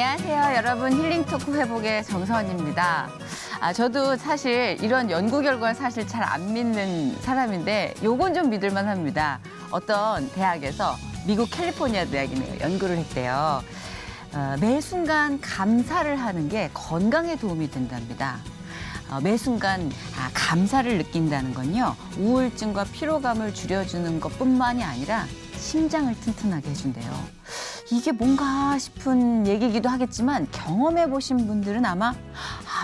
안녕하세요, 여러분. 힐링 토크 회복의 정선입니다. 저도 사실 이런 연구 결과 사실 잘 안 믿는 사람인데 요건 좀 믿을만 합니다. 어떤 대학에서 미국 캘리포니아 대학이네요. 연구를 했대요. 매 순간 감사를 하는 게 건강에 도움이 된답니다. 매 순간 감사를 느낀다는 건요, 우울증과 피로감을 줄여주는 것뿐만이 아니라 심장을 튼튼하게 해준대요. 이게 뭔가 싶은 얘기이기도 하겠지만 경험해보신 분들은 아마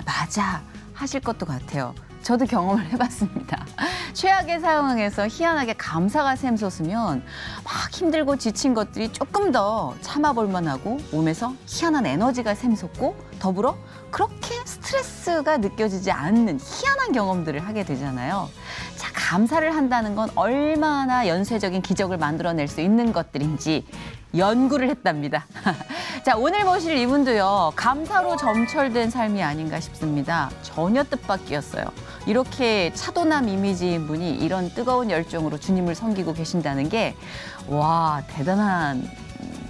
맞아 하실 것도 같아요. 저도 경험을 해봤습니다. 최악의 상황에서 희한하게 감사가 샘솟으면 막 힘들고 지친 것들이 조금 더 참아볼 만하고 몸에서 희한한 에너지가 샘솟고 더불어 그렇게 스트레스가 느껴지지 않는 희한한 경험들을 하게 되잖아요. 자, 감사를 한다는 건 얼마나 연쇄적인 기적을 만들어낼 수 있는 것들인지 연구를 했답니다. 자, 오늘 모실 이분도요, 감사로 점철된 삶이 아닌가 싶습니다. 전혀 뜻밖이었어요. 이렇게 차도남 이미지인 분이 이런 뜨거운 열정으로 주님을 섬기고 계신다는 게, 와, 대단한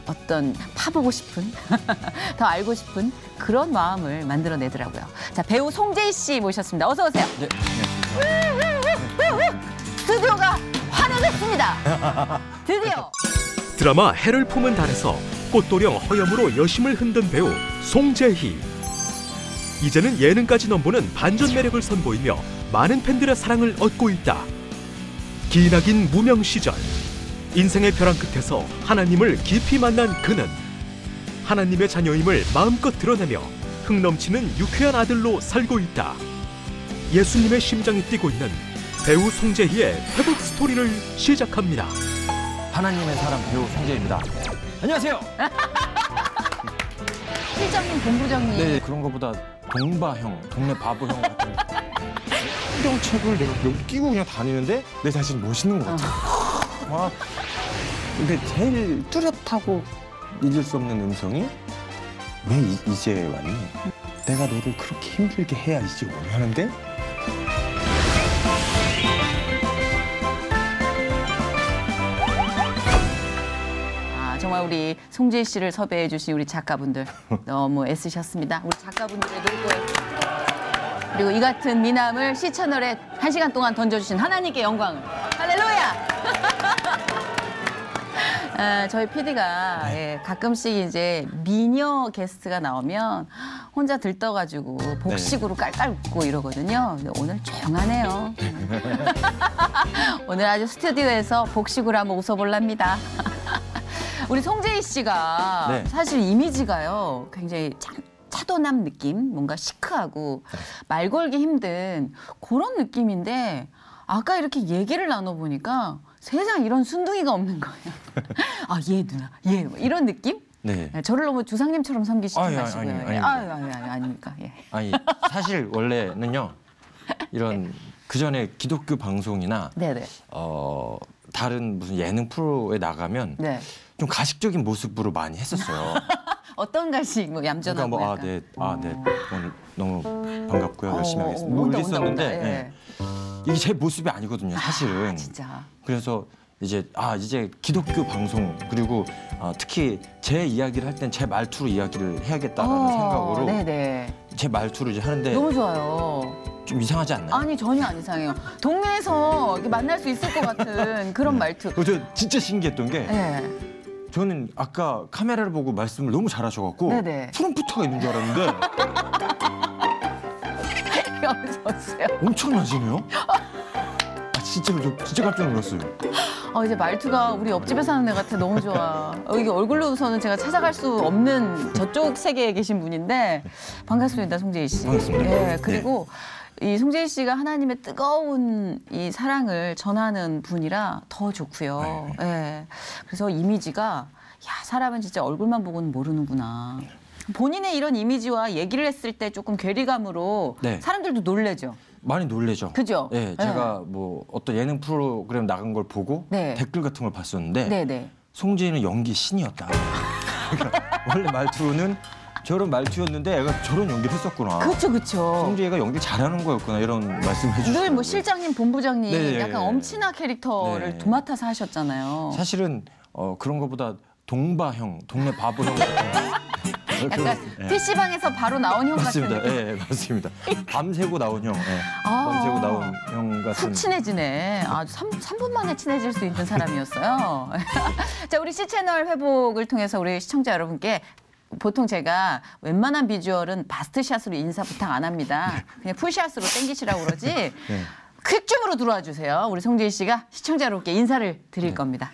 어떤 파보고 싶은, 더 알고 싶은 그런 마음을 만들어내더라고요. 자, 배우 송재희 씨 모셨습니다. 어서 오세요. 네. 스튜디오가 환해졌습니다. 드디어. 드라마 해를 품은 달에서 꽃도령 허염으로 여심을 흔든 배우 송재희. 이제는 예능까지 넘보는 반전 매력을 선보이며 많은 팬들의 사랑을 얻고 있다. 기나긴 무명 시절, 인생의 벼랑 끝에서 하나님을 깊이 만난 그는 하나님의 자녀임을 마음껏 드러내며 흥 넘치는 유쾌한 아들로 살고 있다. 예수님의 심장이 뛰고 있는 배우 송재희의 회복 스토리를 시작합니다. 하나님의 사람 배우 송재희입니다. 안녕하세요. 실장님, 본부장님. 네, 그런 것보다 동바형, 동네 바보형 같은 성경책을 내가 여기 끼고 그냥 다니는데 내 자신이 멋있는 것 같아. 와. 근데 제일 뚜렷하고 잊을 수 없는 음성이 왜 이제 왔니? 내가 너를 그렇게 힘들게 해야 이제 오니 하는데 정말 우리 송재희 씨를 섭외해 주신 우리 작가분들 너무 애쓰셨습니다. 우리 작가분들의 노고에 그리고 이 같은 미남을 시채널에 1시간 동안 던져주신 하나님께 영광을. 할렐루야! 저희 PD가 가끔씩 이제 미녀 게스트가 나오면 혼자 들떠가지고 복식으로 깔깔 웃고 이러거든요. 근데 오늘 조용하네요. 오늘 아주 스튜디오에서 복식으로 한번 웃어볼랍니다. 우리 송재희 씨가 사실 이미지가요, 굉장히 차도남 느낌, 뭔가 시크하고 말 걸기 힘든 그런 느낌인데 아까 이렇게 얘기를 나눠보니까 세상 이런 순둥이가 없는 거예요. 얘 누나, 얘 이런 느낌? 네. 저를 너무 주상님처럼 섬기시지 마시고요. 아닙니까? 예. 아니, 사실 원래는요, 이런 그전에 기독교 방송이나 다른 무슨 예능 프로에 나가면 좀 가식적인 모습으로 많이 했었어요. 어떤 가식? 뭐 얌전하고. 그러니까 너무 반갑고요. 열심히 하겠습니다. 뭐 이랬었는데 이게 제 모습이 아니거든요, 사실은. 진짜. 그래서 이제 기독교 방송 그리고 특히 제 이야기를 할 땐 제 말투로 이야기를 해야겠다라는 생각으로 제 말투로 이제 하는데 너무 좋아요. 좀 이상하지 않나요? 아니, 전혀 안 이상해요. 동네에서 이렇게 만날 수 있을 것 같은 그런 말투. 저 진짜 신기했던 게 저는 아까 카메라를 보고 말씀을 너무 잘하셔갖고 프롬프터가 있는 줄 알았는데 엄청 나시네요? 진짜 깜짝 놀랐어요. 이제 말투가 우리 옆집에 사는 애 같아. 너무 좋아. 이게 얼굴로서는 제가 찾아갈 수 없는 저쪽 세계에 계신 분인데 반갑습니다, 송재희 씨. 반갑습니다. 그리고 이 송재희 씨가 하나님의 뜨거운 이 사랑을 전하는 분이라 더 좋고요. 그래서 이미지가 사람은 진짜 얼굴만 보고는 모르는구나. 본인의 이런 이미지와 얘기를 했을 때 조금 괴리감으로 사람들도 놀래죠. 많이 놀래죠. 그죠? 제가 뭐 어떤 예능 프로그램 나간 걸 보고 댓글 같은 걸 봤었는데 송재희는 연기 신이었다. 그러니까 원래 말투는 저런 말투였는데 애가 저런 연기를 했었구나. 그렇죠. 송재희가 연기 잘하는 거였구나 이런 말씀을 해주시고 늘 뭐 실장님, 본부장님 약간 엄친아 캐릭터를 도맡아서 하셨잖아요. 사실은 그런 것보다 동바형, 동네 바보형 약간 네. PC방에서 바로 나온 형 같은 맞습니다. 느낌. 예, 맞습니다. 밤새고 나온 형. 예. 아. 밤새고 나온 형 같은. 훅 친해지네. 아주 3분 만에 친해질 수 있는 사람이었어요. 자, 우리 C채널 회복을 통해서 우리 시청자 여러분께 보통 제가 웬만한 비주얼은 바스트샷으로 인사 부탁 안 합니다. 그냥 풀샷으로 땡기시라고 그러지. 네. 퀵줌으로 들어와 주세요. 우리 송재희 씨가 시청자 여러분께 인사를 드릴 겁니다.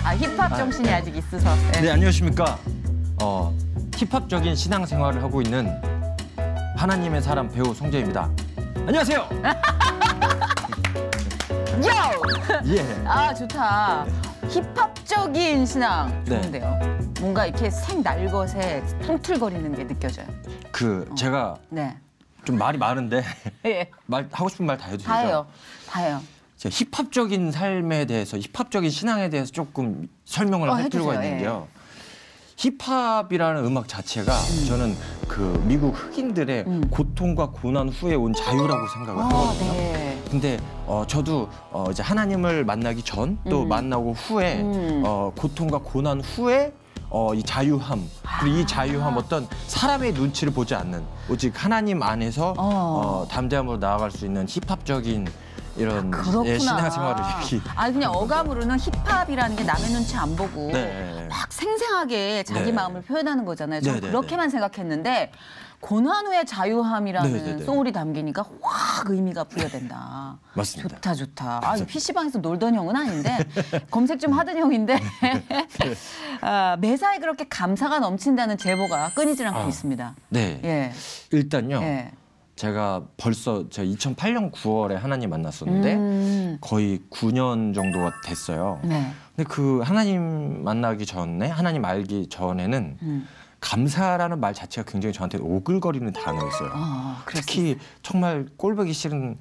아, 힙합 정신이 아직 있어서. 네, 안녕하십니까. 힙합적인 신앙생활을 하고 있는 하나님의 사람 배우 송재입니다. 안녕하세요. 요! 예. 아, 좋다. 힙합적인 신앙 네. 좋은데요. 뭔가 이렇게 생날것에 퉁틀거리는 게 느껴져요. 제가 네. 좀 말이 많은데 예. 하고 싶은 말 다 해도 되죠? 다 해요. 다 해요. 제가 힙합적인 삶에 대해서, 힙합적인 신앙에 대해서 조금 설명을 할 필요가 해주세요. 있는데요. 힙합이라는 음악 자체가 저는 그 미국 흑인들의 고통과 고난 후에 온 자유라고 생각을 하거든요. 네. 근데 저도 이제 하나님을 만나기 전 또 만나고 후에 고통과 고난 후에 이 자유함, 그리고 이 자유함 어떤 사람의 눈치를 보지 않는 오직 하나님 안에서 담대함으로 나아갈 수 있는 힙합적인 이런 그렇구나. 신앙생활을 아니 그냥 어감으로는 힙합이라는 게 남의 눈치 안 보고 네. 막 생생하게 자기 네. 마음을 표현하는 거잖아요. 저는 네, 네, 그렇게만 생각했는데 고난 후의 자유함이라는 네, 네, 네. 소울이 담기니까 확 의미가 부여된다. 맞습니다. 좋다 좋다. 아, PC방에서 놀던 형은 아닌데 검색 좀 하던 형인데 매사에 그렇게 감사가 넘친다는 제보가 끊이질 않고 있습니다. 네. 예. 일단요. 예. 제가 2008년 9월에 하나님 만났었는데 거의 9년 정도가 됐어요. 네. 근데 그 하나님 만나기 전에, 하나님 알기 전에는 감사라는 말 자체가 굉장히 저한테 오글거리는 단어였어요. 특히 정말 꼴보기 싫은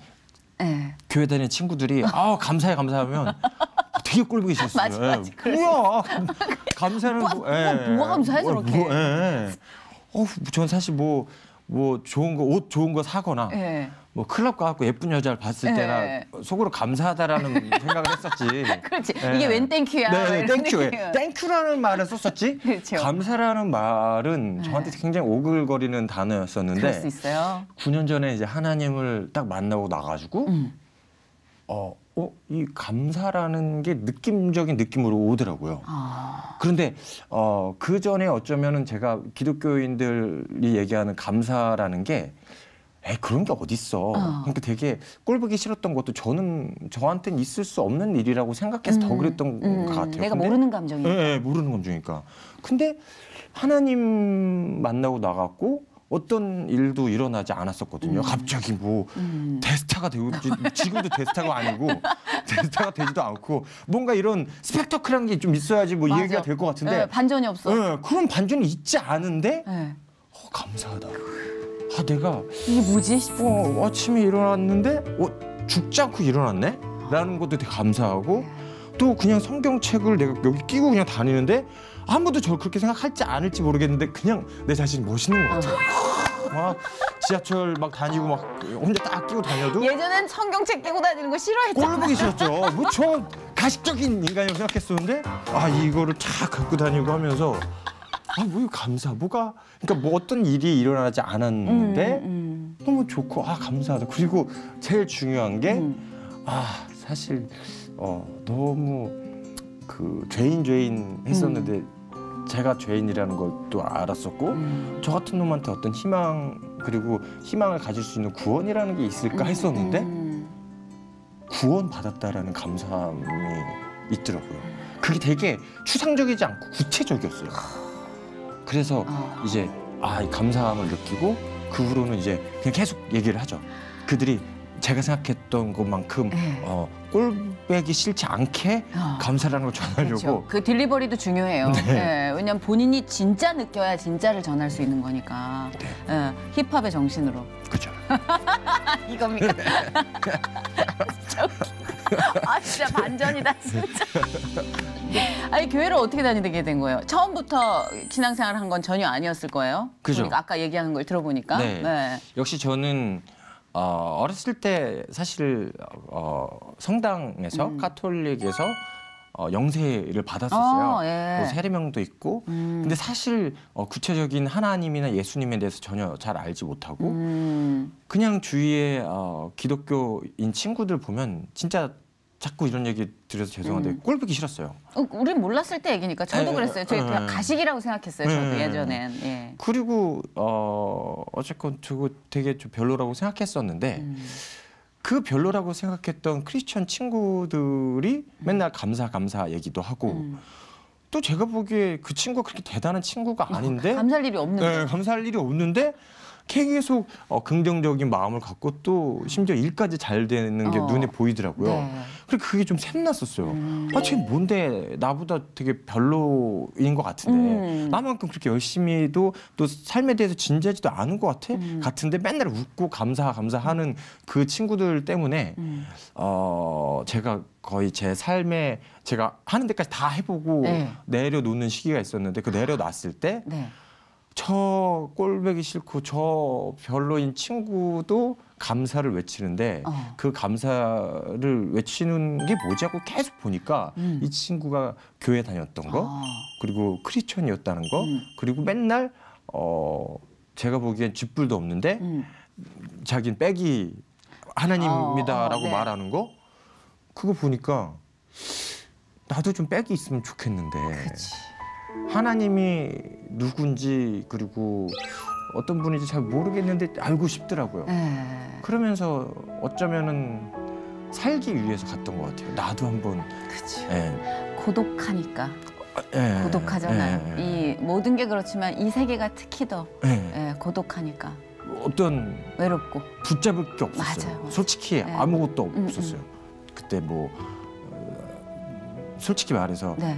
예. 교회 다니는 친구들이 감사해 감사하면 되게 꼴보기 싫었어요. 맞아, 그랬어. 뭐야 감사는 뭐가 감사해, 저렇게. 전 사실 뭐 좋은 거, 옷 좋은 거 사거나 예. 뭐 클럽 가고 예쁜 여자를 봤을 때나 예. 속으로 감사하다라는 생각을 했었지. 그렇지. 예. 이게 웬 땡큐야. 네, 이런 땡큐. 느낌. 땡큐라는 말을 썼었지. 그렇죠. 감사라는 말은 저한테 굉장히 오글거리는 단어였었는데 그럴 수 있어요. 9년 전에 이제 하나님을 딱 만나고 나가지고 이 감사라는 게 느낌적인 느낌으로 오더라고요. 그런데 그 전에 어쩌면은 제가 기독교인들이 얘기하는 감사라는 게 그런 게 어딨어. 그러니까 되게 꼴보기 싫었던 것도 저한테는 있을 수 없는 일이라고 생각해서 더 그랬던 것 같아요. 내가 근데 모르는 감정이니까. 네, 모르는 감정이니까. 근데 하나님 만나고 나갔고 어떤 일도 일어나지 않았었거든요. 갑자기 뭐 대스타가 되고 지금도 대스타가 아니고 대스타가 되지도 않고 뭔가 이런 스펙터클한 게 좀 있어야지 뭐 맞아. 얘기가 될 것 같은데 네, 반전이 없어. 그런 반전이 있지 않은데 네. 감사하다. 내가 이게 뭐지? 아침에 일어났는데 죽지 않고 일어났네? 라는 것도 되게 감사하고 또 그냥 성경책을 내가 여기 끼고 그냥 다니는데 아무도 저를 그렇게 생각할지 않을지 모르겠는데 그냥 내 자신이 멋있는 것 같아요. 막 지하철 막 다니고 막 혼자 딱 끼고 다녀도 예전엔 성경책 끼고 다니는 거 싫어했잖아. 꼴 보기 싫었죠. 뭐 저 가식적인 인간이라고 생각했었는데 이거를 쫙 갖고 다니고 하면서 뭐 감사 뭐가 그러니까 뭐 어떤 일이 일어나지 않았는데 너무 좋고 감사하다. 그리고 제일 중요한 게 사실 너무 그 죄인 했었는데 제가 죄인이라는 것도 알았었고 저 같은 놈한테 어떤 희망 그리고 희망을 가질 수 있는 구원이라는 게 있을까 했었는데 구원 받았다라는 감사함이 있더라고요. 그게 되게 추상적이지 않고 구체적이었어요. 그래서 이제 이 감사함을 느끼고 그 후로는 이제 그냥 계속 얘기를 하죠. 그들이 제가 생각했던 것만큼 꼴보기 싫지 않게 감사라는 걸 전하려고. 그렇죠. 그 딜리버리도 중요해요. 네. 네, 왜냐면 본인이 진짜 느껴야 진짜를 전할 수 있는 거니까. 네. 힙합의 정신으로. 그죠. 이겁니까? 진짜 반전이다 진짜. 아니 교회를 어떻게 다니게 된 거예요? 처음부터 신앙생활 한 건 전혀 아니었을 거예요. 그죠. 그러니까 아까 얘기하는 걸 들어보니까. 네. 역시 저는 어렸을 때 사실 성당에서 카톨릭에서 영세를 받았었어요. 예. 뭐 세례명도 있고. 근데 사실 구체적인 하나님이나 예수님에 대해서 전혀 잘 알지 못하고 그냥 주위에 기독교인 친구들 보면 진짜 자꾸 이런 얘기 드려서 죄송한데 꼴 보기 싫었어요. 우린 몰랐을 때 얘기니까 저도 그랬어요. 저희 그냥 가식이라고 생각했어요. 저도 예. 예전엔. 예. 그리고 어쨌건 저거 되게 좀 별로라고 생각했었는데 그 별로라고 생각했던 크리스천 친구들이 맨날 감사 얘기도 하고 또 제가 보기에 그 친구가 그렇게 대단한 친구가 아닌데 감사할 일이 없는데. 네, 감사할 일이 없는데 계속 긍정적인 마음을 갖고 또 심지어 일까지 잘 되는 게 눈에 보이더라고요. 네. 그래 그게 좀 샘났었어요. 쟤 뭔데 나보다 되게 별로인 것 같은데 나만큼 그렇게 열심히도 또 삶에 대해서 진지하지도 않은 것 같은데 맨날 웃고 감사하는 그 친구들 때문에 제가 거의 제 삶에 제가 하는 데까지 다 해보고 네. 내려놓는 시기가 있었는데 그 내려놨을 때 네. 저 꼴보기 싫고 저 별로인 친구도 감사를 외치는데 그 감사를 외치는 게 뭐지 하고 계속 보니까 이 친구가 교회 다녔던 거 그리고 크리스천이었다는 거 그리고 맨날 제가 보기엔 쥐뿔도 없는데 자기는 빽이 하나님입니다라고 네. 말하는 거 그거 보니까 나도 좀 빽이 있으면 좋겠는데 그치. 하나님이 누군지 그리고 어떤 분인지 잘 모르겠는데 알고 싶더라고요. 예. 그러면서 어쩌면은 살기 위해서 갔던 것 같아요. 나도 한번. 그치. 예. 고독하니까. 예. 고독하잖아요. 예. 이 모든 게 그렇지만 이 세계가 특히 더 예. 고독하니까. 어떤 외롭고. 붙잡을 게 없었어요. 맞아요. 솔직히 네. 아무것도 없었어요. 그때 뭐 솔직히 말해서 네.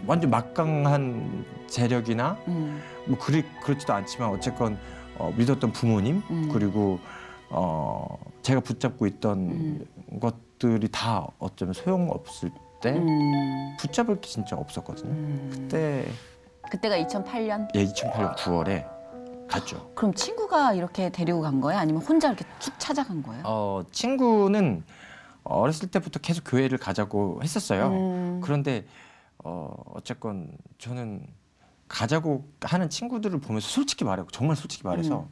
완전 막강한 재력이나 뭐 그렇지도 않지만 어쨌건 믿었던 부모님 그리고 제가 붙잡고 있던 것들이 다 어쩌면 소용없을 때 붙잡을 게 진짜 없었거든요. 그때가 2008년? 예, 2008년 9월에 갔죠. 그럼 친구가 이렇게 데리고 간 거예요? 아니면 혼자 이렇게 쭉 찾아간 거예요? 친구는 어렸을 때부터 계속 교회를 가자고 했었어요. 그런데 어쨌건 저는 가자고 하는 친구들을 보면서 솔직히 말하고 정말 솔직히 말해서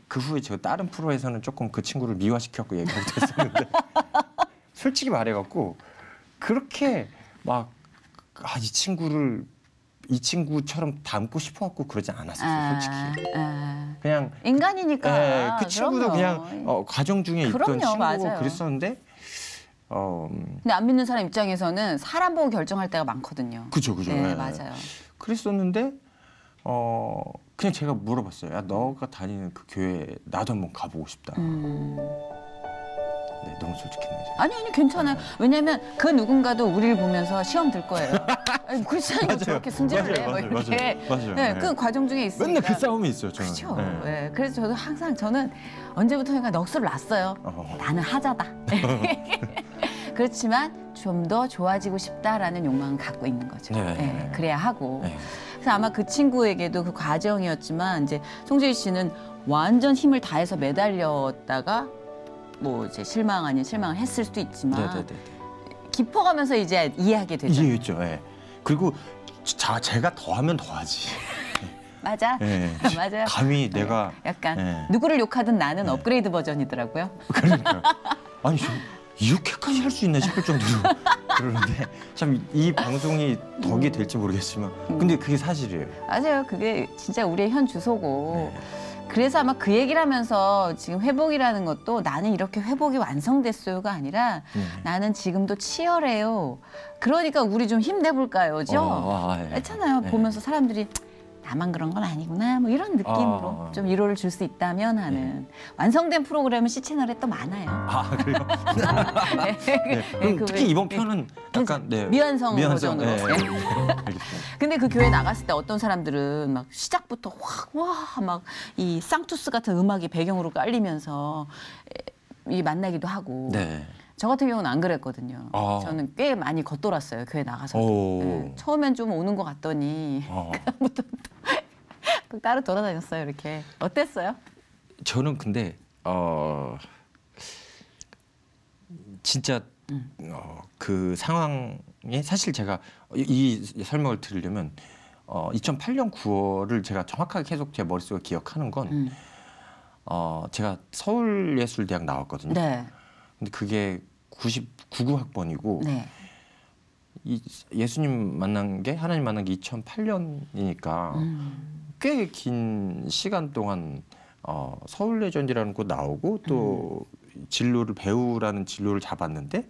그 후에 제가 다른 프로에서는 조금 그 친구를 미화시켰고 얘기하기도 했었는데 솔직히 말해갖고 그렇게 막 이 친구처럼 닮고 싶어갖고 그러지 않았었어요. 솔직히. 그냥 인간이니까. 그 친구도 그럼요. 그냥 가정 중에 있던 그럼요, 친구고 맞아요. 그랬었는데 근데 안 믿는 사람 입장에서는 사람 보고 결정할 때가 많거든요. 그죠. 네, 예. 맞아요. 그랬었는데 그냥 제가 물어봤어요. 야, 너가 다니는 그 교회 나도 한번 가보고 싶다. 네, 너무 솔직했네요. 제가. 아니 괜찮아요. 왜냐면 그 누군가도 우리를 보면서 시험 들 거예요. 아니, 그렇지 않으면 맞아요. 저렇게 승진을 해. 뭐 맞아요. 이렇게. 맞아요. 네, 네. 그 과정 중에 있으니까. 맨날 그 싸움이 있어요. 저는. 그렇죠. 네. 네, 그래서 저도 항상 저는 언제부터인가 넋을 놨어요. 나는 하자다. 그렇지만 좀 더 좋아지고 싶다라는 욕망을 갖고 있는 거죠. 네. 네, 그래야 하고. 네. 그래서 아마 그 친구에게도 그 과정이었지만 이제 송재희 씨는 완전 힘을 다해서 매달렸다가 뭐 이제 실망 아닌 실망을 했을 수도 있지만 네네네. 깊어가면서 이제 이해하게 되죠. 이해했죠. 예. 그리고 제가 더하면 더하지. 맞아. 예. 맞아요. 감히 내가 약간 네. 누구를 욕하든 나는 업그레이드 버전이더라고요. 그러니까 아니 저 이렇게까지 할 수 있나 싶을 정도로 그러는데 참 이 방송이 덕이 될지 모르겠지만 근데 그게 사실이에요. 맞아요. 그게 진짜 우리의 현 주소고. 네. 그래서 아마 그 얘기를 하면서 지금 회복이라는 것도 나는 이렇게 회복이 완성됐어요가 아니라 나는 지금도 치열해요. 그러니까 우리 좀 힘내볼까요?죠? 예. 그렇잖아요. 네. 보면서 사람들이 나만 그런 건 아니구나 뭐 이런 느낌으로 좀 위로를 줄 수 있다면 하는 완성된 프로그램은 C채널에 또 많아요. 아 그래요? 네. 그럼 그 특히 왜- 이번 편은 약간 네. 미완성 버전으로. 네. 네. 알겠습니다. 근데 그 교회 나갔을 때 어떤 사람들은 막 시작부터 막 이 쌍투스 같은 음악이 배경으로 깔리면서 이 만나기도 하고. 네. 저 같은 경우는 안 그랬거든요. 아. 저는 꽤 많이 겉돌았어요. 교회 나가서. 오. 네. 처음엔 좀 오는 것 같더니 그다음부터 따로 돌아다녔어요. 이렇게. 어땠어요? 저는 근데 진짜 그 상황에 사실 제가 이 설명을 드리려면 2008년 9월을 제가 정확하게 계속 제 머릿속에 기억하는 건 제가 서울예술대학 나왔거든요. 네. 근데 그게 99학번이고 네. 이 예수님 만난 게 하나님 만난 게 2008년이니까 꽤 긴 시간 동안 서울예전이라는 곳 나오고 또 진로를 배우라는 진로를 잡았는데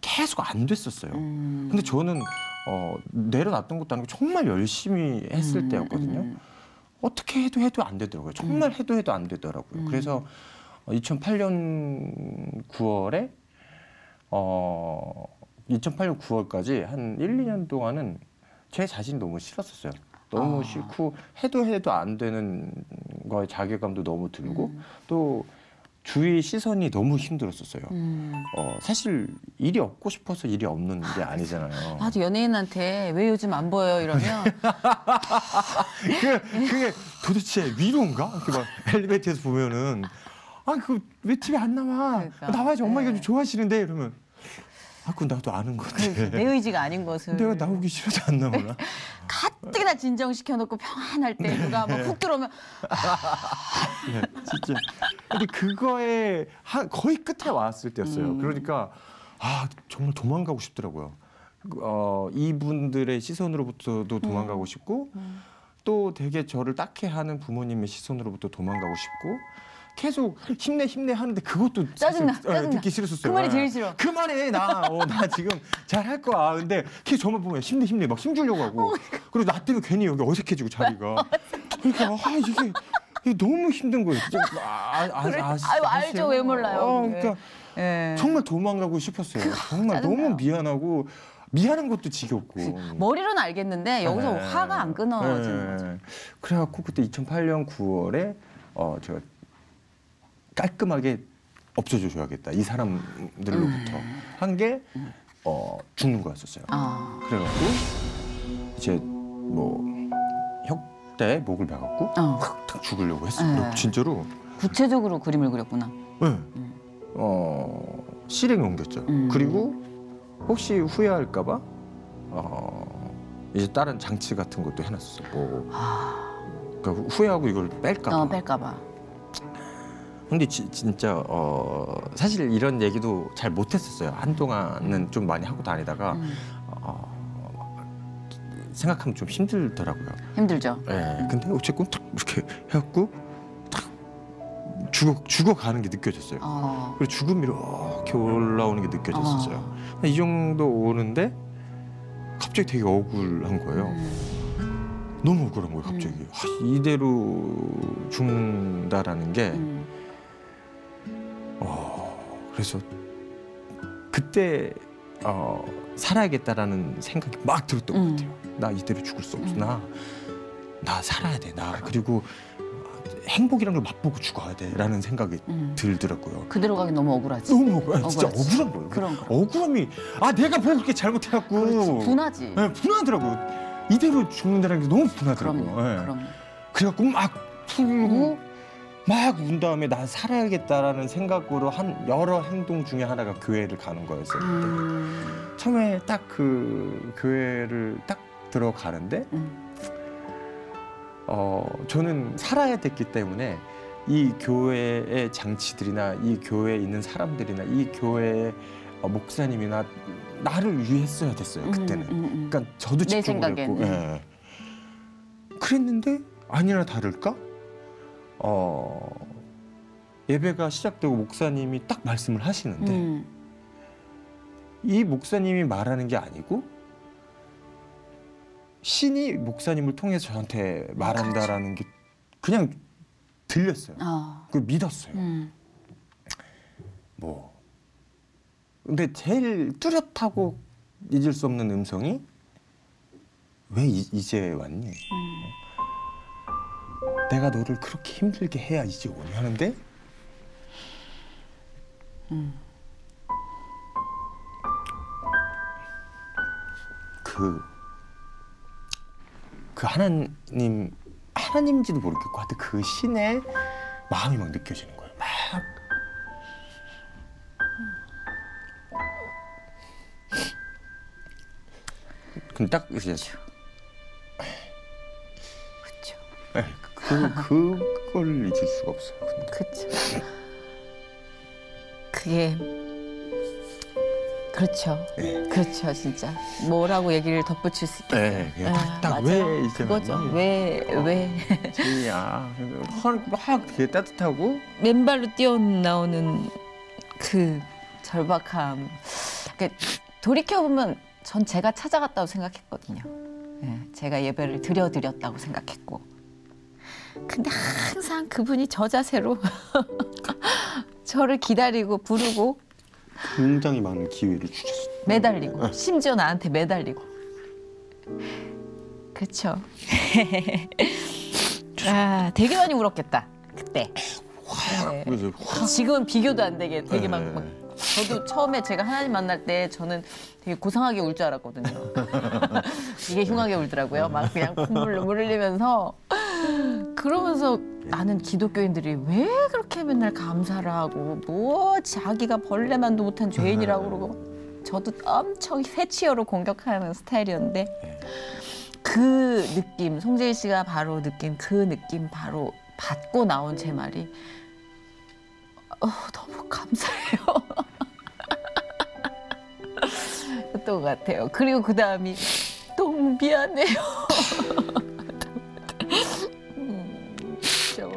계속 안 됐었어요. 근데 저는 내려놨던 것도 아니고 정말 열심히 했을 때였거든요. 어떻게 해도 안 되더라고요. 정말 해도 안 되더라고요. 그래서 2008년 9월에 2008년 9월까지 한 1, 2년 동안은 제 자신이 너무 싫었었어요. 너무 싫고 해도 안 되는 거에 자괴감도 너무 들고 또 주위 시선이 너무 힘들었었어요. 사실 일이 없고 싶어서 일이 없는 게 아니잖아요. 나도 연예인한테 왜 요즘 안 보여요 이러면 그게 도대체 위로인가? 이렇게 막 엘리베이터에서 보면은 그 왜 TV에 안 나와? 그러니까. 나와야지 엄마 이거 네. 좋아하시는데 이러면 그건 나도 아는 건데 내 의지가 아닌 것을 내가 나오기 싫어서 안 나오나? 가뜩이나 진정시켜놓고 평안할 때 누가 막 훅 들어오면 네, 진짜. 근데 그거에 거의 끝에 왔을 때였어요. 그러니까 정말 도망가고 싶더라고요. 이분들의 시선으로부터도 도망가고 싶고 또 되게 저를 딱해 하는 부모님의 시선으로부터 도망가고 싶고 계속 힘내 하는데 그것도 짜증나. 듣기 싫었었어요. 그 말이 제일 싫어. 그만해 나 지금 잘 할 거야. 근데 계속 저만 보면 힘내 막 힘주려고 하고 그리고 나 때문에 괜히 여기 어색해지고 자리가. 그러니까 이게 너무 힘든 거예요. 진짜. 알죠. 왜 몰라요. 그러니까 네. 정말 도망가고 싶었어요. 정말 짜증나요. 너무 미안하고 미안한 것도 지겹고. 머리로는 알겠는데 여기서 네. 화가 안 끊어지는 거죠. 네. 그래갖고 그때 2008년 9월에 제가 깔끔하게 없어져줘야겠다. 이 사람들로부터 한 게 죽는 거였었어요. 그래갖고 이제 뭐 혁대에 목을 베갖고 탁 죽으려고 했어요. 네. 진짜로. 구체적으로 그림을 그렸구나. 네. 실행에 옮겼죠. 그리고 혹시 후회할까봐 이제 다른 장치 같은 것도 해놨었어요. 그러니까 후회하고 이걸 뺄까봐. 뺄까봐. 근데 진짜 사실 이런 얘기도 잘 못했었어요. 한동안은 좀 많이 하고 다니다가 생각하면 좀 힘들더라고요. 힘들죠. 네. 근데 어쨌건 탁 이렇게 해갖고 탁 죽어가는 게 느껴졌어요. 그리고 죽음이 이렇게 올라오는 게 느껴졌었어요. 이 정도 오는데 갑자기 되게 억울한 거예요. 너무 억울한 거예요, 갑자기. 이대로 죽는다라는 게. 그래서 그때 살아야겠다라는 생각이 막 들었던 것 같아요. 나 이대로 죽을 수 없어. 나 살아야 돼. 그리고 행복이란 걸 맛보고 죽어야 돼라는 생각이 들더라고요. 그대로 가기 너무 억울하지. 너무 진짜 억울한 거예요. 그런 거. 억울함이 내가 뭐 그렇게 잘못해갖고 분하지. 네, 분하더라고요. 이대로 죽는다는 게 너무 분하더라고요. 그럼요. 그래갖고 막 풀고 막 운 다음에 나 살아야겠다라는 생각으로 한 여러 행동 중에 하나가 교회를 가는 거였어요. 처음에 딱 그 교회를 딱 들어가는데 저는 살아야 됐기 때문에 이 교회의 장치들이나 이 교회에 있는 사람들이나 이 교회의 목사님이나 나를 위했어야 됐어요. 그때는. 그러니까 저도 내 지켜보고 생각에는. 예. 그랬는데 아니나 다를까 예배가 시작되고 목사님이 딱 말씀을 하시는데 이 목사님이 말하는 게 아니고 신이 목사님을 통해서 저한테 말한다라는 게 그냥 들렸어요. 그걸 믿었어요. 근데 제일 뚜렷하고 잊을 수 없는 음성이 왜 이제 왔니? 내가 너를 그렇게 힘들게 해야 이제 오니 하는데 그 하나님인지도 모르겠고 하여튼 그 신의 마음이 막 느껴지는 거예요. 막 근데 딱 이제 그렇죠. 그걸 잊을 수가 없어요. 근데. 그렇죠. 그게 그렇죠. 네. 그렇죠, 진짜. 뭐라고 얘기를 덧붙일 수 있겠어요. 네, 그냥 딱 맞아요. 왜 이제 그거죠. 막 왜 지야 막 되게 따뜻하고 맨발로 뛰어나오는 그 절박함. 그러니까 돌이켜보면 전 제가 찾아갔다고 생각했거든요. 네, 제가 예배를 드렸다고 생각했고. 근데 항상 그분이 저 자세로 저를 기다리고 부르고 굉장히 많은 기회를 주셨어요. 매달리고 심지어 나한테 매달리고. 그렇죠. 아, 되게 많이 울었겠다 그때. 네. 그래서 지금은 비교도 안 되게 되게 막 네. 저도 처음에 제가 하나님 만날 때 저는 되게 고상하게 울 줄 알았거든요. 되게 흉하게 울더라고요. 막 그냥 콧물 흘리면서. 그러면서 나는 기독교인들이 왜 그렇게 맨날 감사를 하고 뭐 자기가 벌레만도 못한 죄인이라고 그러고 저도 엄청 회치어로 공격하는 스타일이었는데 그 느낌, 송재희 씨가 바로 느낀 그 느낌 바로 받고 나온 제 말이 너무 감사해요. 그랬던 것 같아요. 그리고 그 다음이 너무 미안해요. 그렇죠.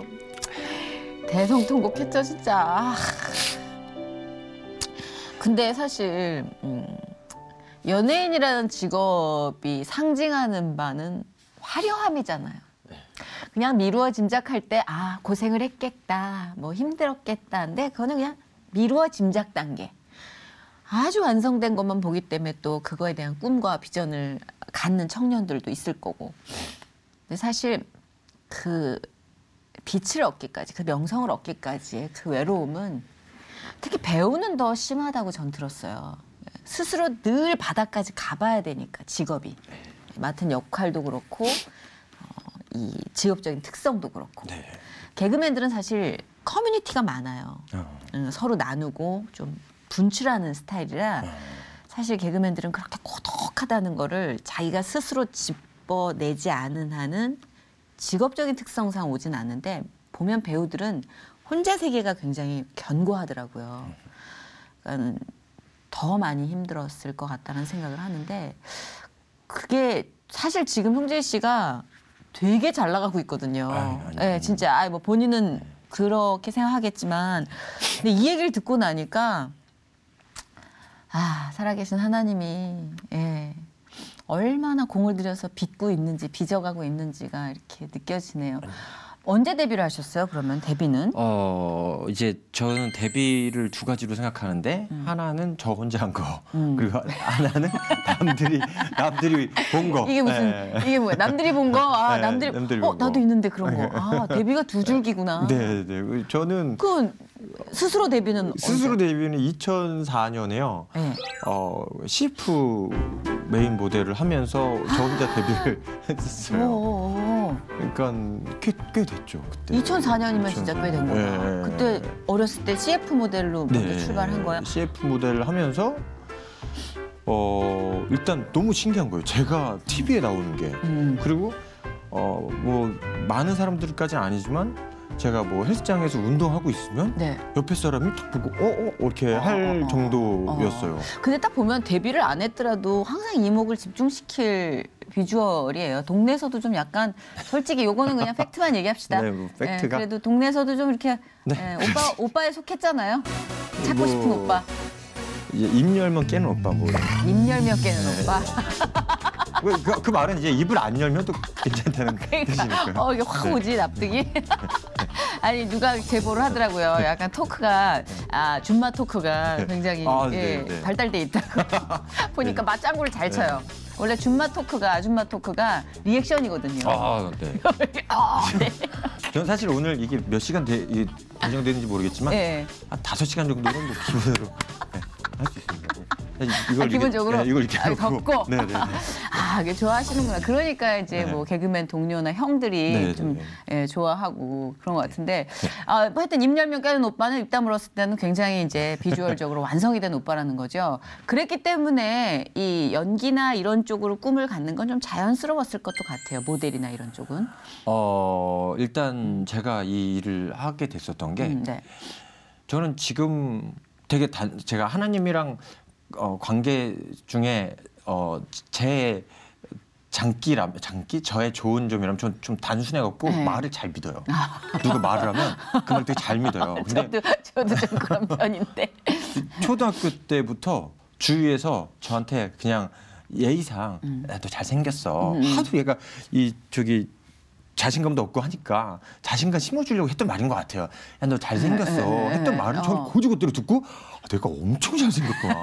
대성통곡했죠 진짜. 근데 사실 연예인이라는 직업이 상징하는 바는 화려함이잖아요. 그냥 미루어 짐작할 때 고생을 했겠다, 뭐 힘들었겠다. 근데 그거는 그냥 미루어 짐작 단계. 아주 완성된 것만 보기 때문에 또 그거에 대한 꿈과 비전을 갖는 청년들도 있을 거고. 근데 사실 그 빛을 얻기까지, 그 명성을 얻기까지의 그 외로움은 특히 배우는 더 심하다고 전 들었어요. 스스로 늘 바닥까지 가봐야 되니까, 직업이. 맡은 역할도 그렇고 이 직업적인 특성도 그렇고. 네. 개그맨들은 사실 커뮤니티가 많아요. 서로 나누고 좀 분출하는 스타일이라 사실 개그맨들은 그렇게 고독하다는 거를 자기가 스스로 짚어내지 않은 한은 직업적인 특성상 오진 않는데, 보면 배우들은 혼자 세계가 굉장히 견고하더라고요. 그러니까 더 많이 힘들었을 것 같다는 생각을 하는데, 그게 사실 지금 송재희 씨가 되게 잘 나가고 있거든요. 네, 진짜. 뭐 본인은 그렇게 생각하겠지만, 근데 이 얘기를 듣고 나니까 살아계신 하나님이 얼마나 공을 들여서 빚고 있는지, 빚어가고 있는지가 이렇게 느껴지네요. 언제 데뷔를 하셨어요? 그러면 데뷔는? 이제 저는 데뷔를 두 가지로 생각하는데 하나는 저 혼자 한 거, 그리고 하나는 남들이 본 거. 이게 무슨 이게 뭐야? 남들이 본 거? 남들이 본 거. 나도 있는데 그런 거. 데뷔가 두 줄기구나. 네. 저는 그건 스스로 데뷔는 스스로 언제? 데뷔는 2004년에요. 네. CF 메인 모델을 하면서 저 혼자 데뷔를 했었어요. 그러니까 꽤 됐죠 그때. 2004년이면 진짜 꽤 된 거야. 네. 그때 어렸을 때 CF 모델로 먼저 출발한 거야. CF 모델을 하면서 일단 너무 신기한 거예요. 제가 TV에 나오는 게. 그리고 뭐 많은 사람들까지는 아니지만 제가 뭐 헬스장에서 운동하고 있으면 옆에 사람이 딱 보고 이렇게 할 정도였어요. 근데 딱 보면 데뷔를 안 했더라도 항상 이목을 집중시킬 비주얼이에요. 동네에서도 좀 약간, 솔직히 요거는 그냥 팩트만 얘기합시다. 네, 뭐 팩트가. 그래도 동네에서도 좀 이렇게 오빠에 속했잖아요. 찾고 싶은 오빠. 이제 입 열면 깨는 오빠 뭐. 입 열면 깨는 오빠. 그 말은 이제 입을 안 열면 또 괜찮다는 뜻이니까. 이게 확 오지 납득이. 아니 누가 제보를 하더라고요. 약간 토크가 줌마 토크가 굉장히 발달돼 있다고. 보니까 맞장구를 잘 쳐요. 원래 줌마 토크가 아줌마 토크가 리액션이거든요. 네. 저는 사실 오늘 이게 몇 시간 반영되는지 모르겠지만 한 5시간 정도는 뭐 기본으로 할 수 있습니다. 이걸 기본적으로 이렇게, 이걸 이렇게 하고. 덮고. 네네네. 아, 이게 좋아하시는구나. 그러니까 이제 네. 뭐 개그맨 동료나 형들이 네, 좀 네, 예, 좋아하고 그런 것 같은데, 하여튼 입 열면 깨는 오빠는 입 다물었을 때는 굉장히 이제 비주얼적으로 완성이 된 오빠라는 거죠. 그랬기 때문에 이 연기나 이런 쪽으로 꿈을 갖는 건 좀 자연스러웠을 것도 같아요. 모델이나 이런 쪽은. 일단 제가 이 일을 하게 됐었던 게 네. 저는 지금 되게 제가 하나님이랑 관계 중에 제 장기 저의 좋은 점이라면 좀 단순해갖고 네. 말을 잘 믿어요. 누가 말을 하면 그 말 되게 잘 믿어요. 근데 저도 좀 그런 편인데. 초등학교 때부터 주위에서 저한테 그냥 예의상 야, 너 잘생겼어. 하도 얘가 자신감도 없고 하니까 자신감 심어주려고 했던 말인 것 같아요. 야, 너 잘생겼어. 했던 말을 저는 고지고대로 듣고 내가 엄청 잘생겼구나.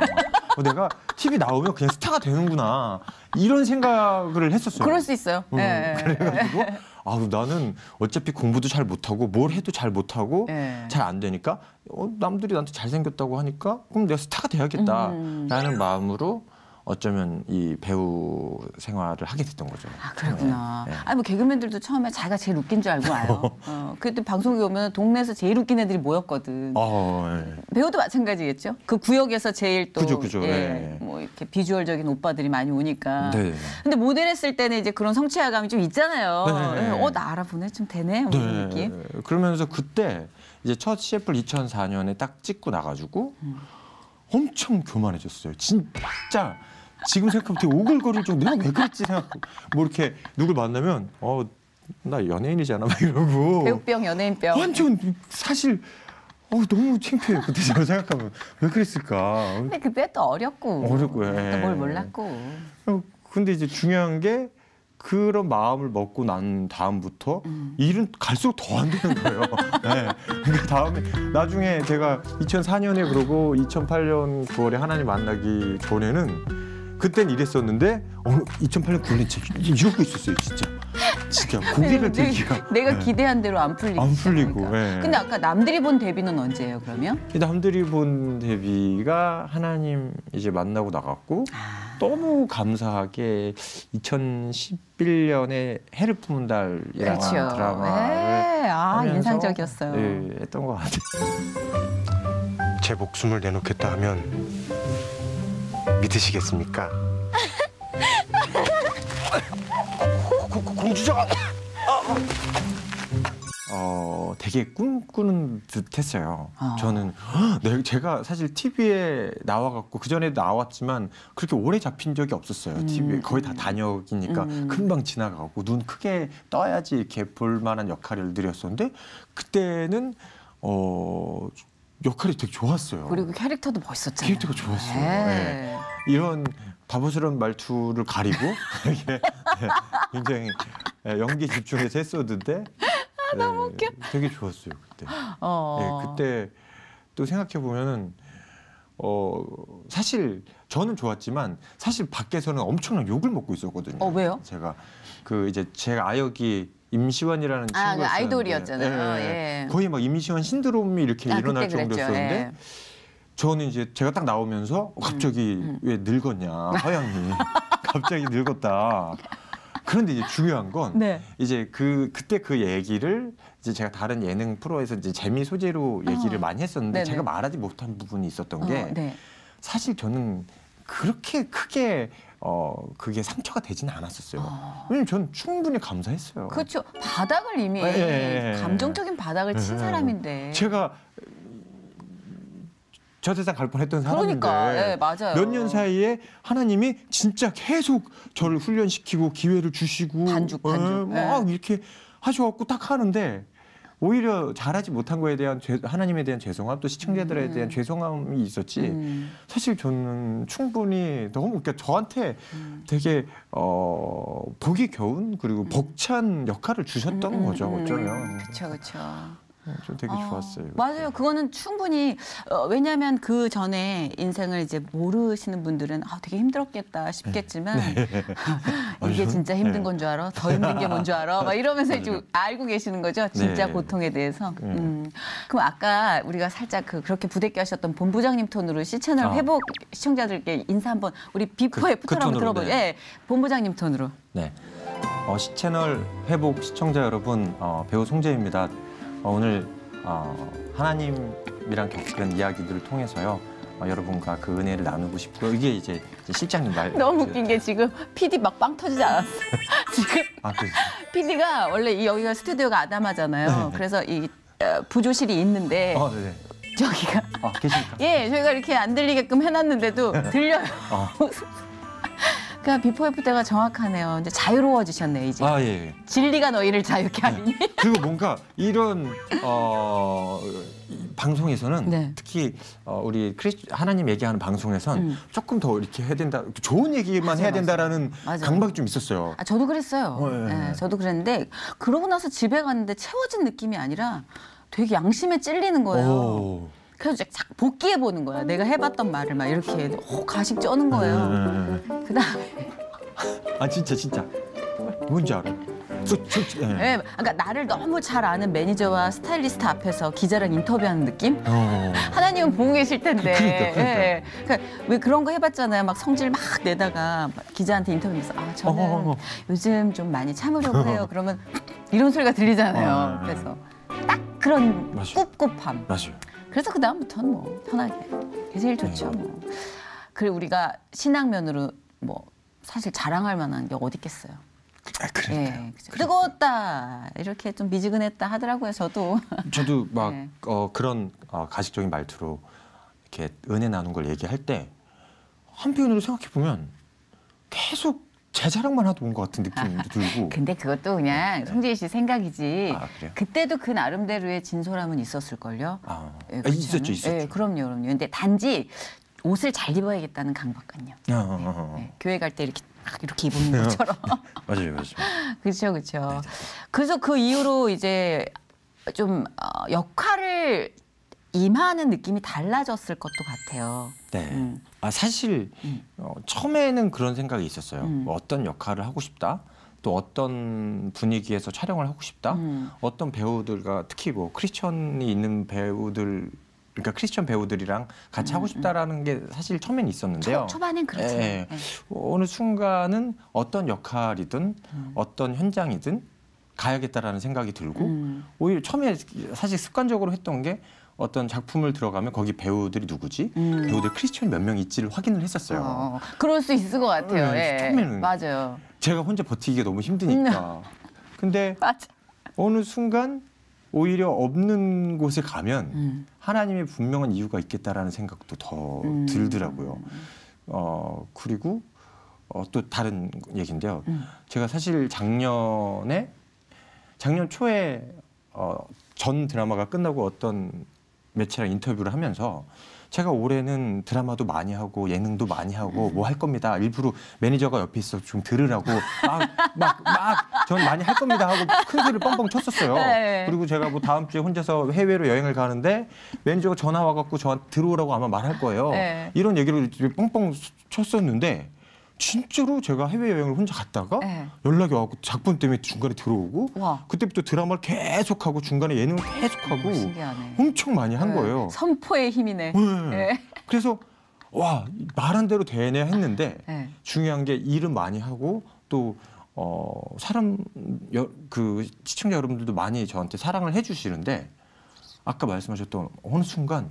내가 TV 나오면 그냥 스타가 되는구나. 이런 생각을 했었어요. 그럴 수 있어요. 그래가지고 나는 어차피 공부도 잘 못하고 뭘 해도 잘 못하고 네. 잘 안 되니까 남들이 나한테 잘생겼다고 하니까 그럼 내가 스타가 돼야겠다라는 마음으로 어쩌면 이 배우 생활을 하게 됐던 거죠. 아, 그렇구나. 네. 아니, 뭐 개그맨들도 처음에 자기가 제일 웃긴 줄 알고 와요. 그때 방송에 오면 동네에서 제일 웃긴 애들이 모였거든. 네. 배우도 마찬가지겠죠? 그 구역에서 제일 또 그죠. 네. 뭐 이렇게 비주얼적인 오빠들이 많이 오니까. 네. 근데 모델 했을 때는 이제 그런 성취감이 좀 있잖아요. 네. 나 알아보네. 좀 되네. 뭐 이런 느낌. 그러면서 그때 이제 첫 CF를 2004년에 딱 찍고 나가지고 엄청 교만해졌어요. 진짜 지금 생각하면 되게 오글거릴 정도. 내가 왜 그랬지 생각하고 뭐 이렇게 누굴 만나면 나 연예인이잖아 막 이러고 배우병, 연예인병. 완전 사실 너무 창피해요. 그때 제가 생각하면 왜 그랬을까. 근데 그때 또 어렸고. 또 뭘 몰랐고. 근데 이제 중요한 게 그런 마음을 먹고 난 다음부터 일은 갈수록 더 안 되는 거예요. 네. 그 다음에 나중에 제가 2004년에 그러고 2008년 9월에 하나님 만나기 전에는 그땐 이랬었는데 2008년 9월에 이러고 있었어요. 진짜 고개를 들기가 내가 기대한 대로 안 풀리고. 안 풀리고. 네. 근데 아까 남들이 본 데뷔는 언제예요, 그러면? 남들이 본 데뷔가 하나님 이제 만나고 나갔고 너무 감사하게 2011년에 해를 품은 달이라는 그렇죠. 드라마를 하면서 인상적이었어요. 했던 것 같아요. 제 목숨을 내놓겠다 하면 믿으시겠습니까? 공주자가 되게 꿈꾸는 듯했어요. 저는 제가 사실 TV에 나와갖고 그 전에도 나왔지만 그렇게 오래 잡힌 적이 없었어요. TV에 거의 다 단역이니까 금방 지나가고 눈 크게 떠야지 이렇게 볼 만한 역할을 드렸었는데 그때는 역할이 되게 좋았어요. 그리고 캐릭터도 멋있었잖아요. 캐릭터가 좋았어요. 네. 이런 바보스러운 말투를 가리고 굉장히 연기 집중해서 했었는데 너무 웃겨. 되게 좋았어요 그때. 그때 또 생각해 보면은 사실 저는 좋았지만 사실 밖에서는 엄청난 욕을 먹고 있었거든요. 왜요? 제가 제가 아역이 임시완이라는 친구였었는데 아이돌이었잖아요. 거의 막 임시완 신드롬이 이렇게 일어날 그때 정도였었는데 저는 이제 제가 딱 나오면서 갑자기 왜 늙었냐 허영이 갑자기 늙었다. 그런데 이제 중요한 건 이제 그때 그 얘기를 이제 제가 다른 예능 프로에서 이제 재미 소재로 얘기를 많이 했었는데 제가 말하지 못한 부분이 있었던 게 사실 저는 그렇게 크게 그게 상처가 되지는 않았었어요. 왜냐면 저는 충분히 감사했어요. 그렇죠. 바닥을 이미 감정적인 바닥을 친 사람인데. 제가 저 세상 갈 뻔했던 사람인데 그러니까 맞아요. 몇 년 사이에 하나님이 진짜 계속 저를 훈련시키고 기회를 주시고 반죽. 막 이렇게 하셔갖고 딱 하는데 오히려 잘하지 못한 거에 대한 하나님에 대한 죄송함 또 시청자들에 대한 죄송함이 있었지 사실 저는 충분히 너무 그러니까 저한테 되게 보기 겨운 그리고 벅찬 역할을 주셨던 거죠 어쩌면. 그렇죠. 좀 되게 좋았어요. 맞아요. 그거는 충분히 왜냐하면 그 전에 인생을 이제 모르시는 분들은 되게 힘들었겠다 싶겠지만 이게 진짜 힘든 건 줄 알아? 더 힘든 게 뭔 줄 알아? 막 이러면서 이제 알고 계시는 거죠. 진짜 네. 고통에 대해서. 그럼 아까 우리가 살짝 그렇게 부대껴 하셨던 본부장님 톤으로 C채널 회복 시청자들께 인사 한번 우리 비포 애프터로 한번 톤으로, 들어보죠. 네. 예, 본부장님 톤으로. 네. C채널 회복 시청자 여러분, 배우 송재입니다. 오늘 하나님이랑 겪은 이야기들을 통해서요. 여러분과 그 은혜를 나누고 싶고요. 이게 이제 실장님 말. 너무 웃긴 게 지금 PD 막 빵 터지지 않았어. 지금 그래서. PD가 원래 여기가 스튜디오가 아담하잖아요. 그래서 이 부조실이 있는데 네네. 저기가 계십니까? 예, 저희가 이렇게 안 들리게끔 해놨는데도 들려요. 그러니까 비포 애프터 때가 정확하네요. 이제 자유로워지셨네요, 이제. 예. 진리가 너희를 자유케 하리니. 그리고 뭔가 이런 방송에서는 네. 특히 우리 하나님 얘기하는 방송에선 조금 더 이렇게 해야 된다, 좋은 얘기만 해야 된다라는 맞아요. 강박이 좀 있었어요. 저도 그랬어요. 네. 저도 그랬는데 그러고 나서 집에 갔는데 채워진 느낌이 아니라 되게 양심에 찔리는 거예요. 그래서 복기해 보는 거야. 내가 해봤던 말을 막 이렇게 가식 쩌는 거예요. 그다음에 진짜 뭔지 알아? 네, 그러니까 나를 너무 잘 아는 매니저와 스타일리스트 앞에서 기자랑 인터뷰하는 느낌? 하나님은 보고 계실 텐데. 그러니까 왜 그런 거 해봤잖아요. 막 성질 막 내다가 기자한테 인터뷰에서 저는 요즘 좀 많이 참으려고 해요. 그러면 이런 소리가 들리잖아요. 그래서 딱 그런 꿉꿉함. 맞아요. 그래서 그 다음부터는 뭐 편하게. 그게 제일 좋죠. 뭐. 그리고 우리가 신앙면으로 뭐 사실 자랑할 만한 게 어디 있겠어요. 그러니까요. 뜨거웠다 이렇게 좀 미지근했다 하더라고요. 저도 막 네. 그런 가식적인 말투로 이렇게 은혜 나눈 걸 얘기할 때 한편으로 생각해 보면 계속 제 자랑만 하도 온 것 같은 느낌도 들고. 근데 그것도 그냥 송재희 씨 생각이지. 그래요? 그때도 그 나름대로의 진솔함은 있었을걸요. 있었죠. 그럼요. 근데 단지 옷을 잘 입어야겠다는 강박관념. 교회 갈 때 이렇게 입는 것처럼. 맞아요. 그렇죠. 그래서 그 이후로 이제 좀 역할을 임하는 느낌이 달라졌을 것도 같아요. 네. 사실 처음에는 그런 생각이 있었어요. 어떤 역할을 하고 싶다. 또 어떤 분위기에서 촬영을 하고 싶다. 어떤 배우들과 특히 뭐 크리스천이 있는 배우들, 그러니까 크리스천 배우들이랑 같이 하고 싶다라는 게 사실 처음에는 있었는데요. 초반엔 그렇죠. 네. 어느 순간은 어떤 역할이든 어떤 현장이든 가야겠다라는 생각이 들고 오히려 처음에 사실 습관적으로 했던 게 어떤 작품을 들어가면 거기 배우들이 누구지? 배우들 크리스천이 몇 명 있지를 확인을 했었어요. 그럴 수 있을 것 같아요. 처음에는. 맞아요. 제가 혼자 버티기가 너무 힘드니까. 근데 맞아. 어느 순간 오히려 없는 곳에 가면 하나님의 분명한 이유가 있겠다라는 생각도 더 들더라고요. 그리고 또 다른 얘기인데요. 제가 사실 작년 초에 전 드라마가 끝나고 어떤 매체랑 인터뷰를 하면서 제가 올해는 드라마도 많이 하고 예능도 많이 하고 뭐 할 겁니다. 일부러 매니저가 옆에 있어 좀 들으라고 전 많이 할 겁니다 하고 큰 소리를 뻥뻥 쳤었어요. 네. 그리고 제가 뭐 다음 주에 혼자서 해외로 여행을 가는데 매니저가 전화 와갖고 저한테 들어오라고 아마 말할 거예요. 네. 이런 얘기를 뻥뻥 쳤었는데 진짜로 제가 해외여행을 혼자 갔다가 연락이 와갖고 작품 때문에 중간에 들어오고 그때부터 드라마를 계속하고 중간에 예능을 계속하고 신기하네. 엄청 많이 한 거예요. 선포의 힘이네. 그래서 말한 대로 되네 했는데 네. 중요한 게 일은 많이 하고 또 그 시청자 여러분들도 많이 저한테 사랑을 해주시는데 아까 말씀하셨던 어느 순간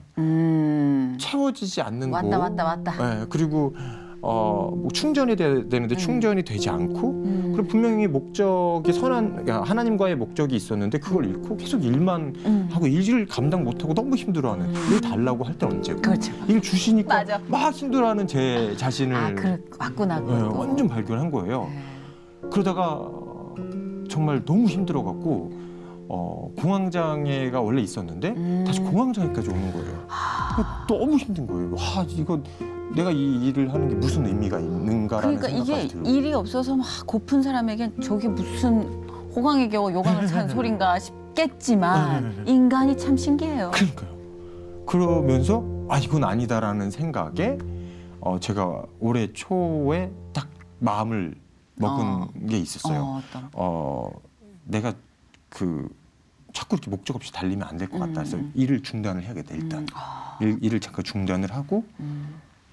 채워지지 않는 곳. 맞다. 그리고 뭐 충전이 되는데 충전이 되지 않고 그리고 분명히 목적이 하나님과의 목적이 있었는데 그걸 잃고 계속 일만 하고 일을 감당 못하고 너무 힘들어하는 일 달라고 할 때 언제고 그렇죠. 일 주시니까 맞아. 막 힘들어하는 제 자신을 맞구나. 완전 발견한 거예요. 그러다가 정말 너무 힘들어갖고 공황장애가 원래 있었는데 다시 공황장애까지 오는 거예요. 너무 힘든 거예요. 이거 내가 이 일을 하는 게 무슨 의미가 있는가라는 그러니까 생각까지 이게 들고. 일이 없어서 막 고픈 사람에겐 저게 무슨 호강에 겨워 요강을 찬 소린가 없겠지만 인간이 참 신기해요. 그러니까요. 그러면서 이건 아니다라는 생각에 제가 올해 초에 딱 마음을 먹은 게 있었어요. 내가 자꾸 이렇게 목적 없이 달리면 안 될 것 같다 해서 일을 중단을 해야겠다 일단. 일을 잠깐 중단을 하고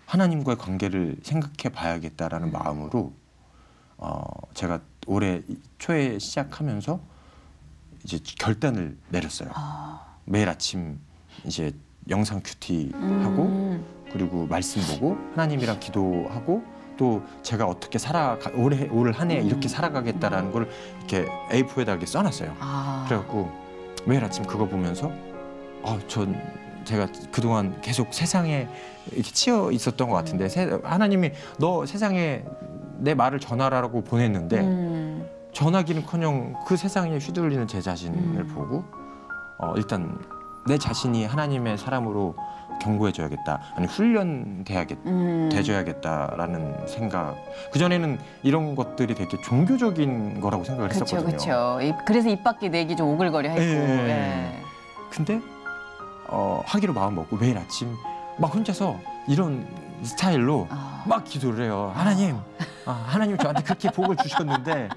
하나님과의 관계를 생각해 봐야겠다라는 마음으로 제가 올해 초에 시작하면서 이제 결단을 내렸어요. 매일 아침 이제 영상 큐티 하고 그리고 말씀 보고 하나님이랑 기도하고 또 제가 어떻게 올 한 해 이렇게 살아가겠다라는 걸 이렇게 A4에다 이렇게 써놨어요. 그래갖고 매일 아침 그거 보면서 제가 그동안 계속 세상에 이렇게 치여 있었던 것 같은데 하나님이 너 세상에 내 말을 전하라고 보냈는데 전하기는커녕 그 세상에 휘둘리는 제 자신을 보고 일단 내 자신이 하나님의 사람으로 경고해줘야겠다. 아니 돼줘야겠다라는 생각. 그전에는 이런 것들이 되게 종교적인 거라고 생각을 했었거든요. 그렇죠. 그래서 입 밖에 내기 좀 오글거려 했고. 근데 하기로 마음 먹고 매일 아침 막 혼자서 이런 스타일로 막 기도를 해요. 하나님, 하나님 저한테 그렇게 복을 주셨는데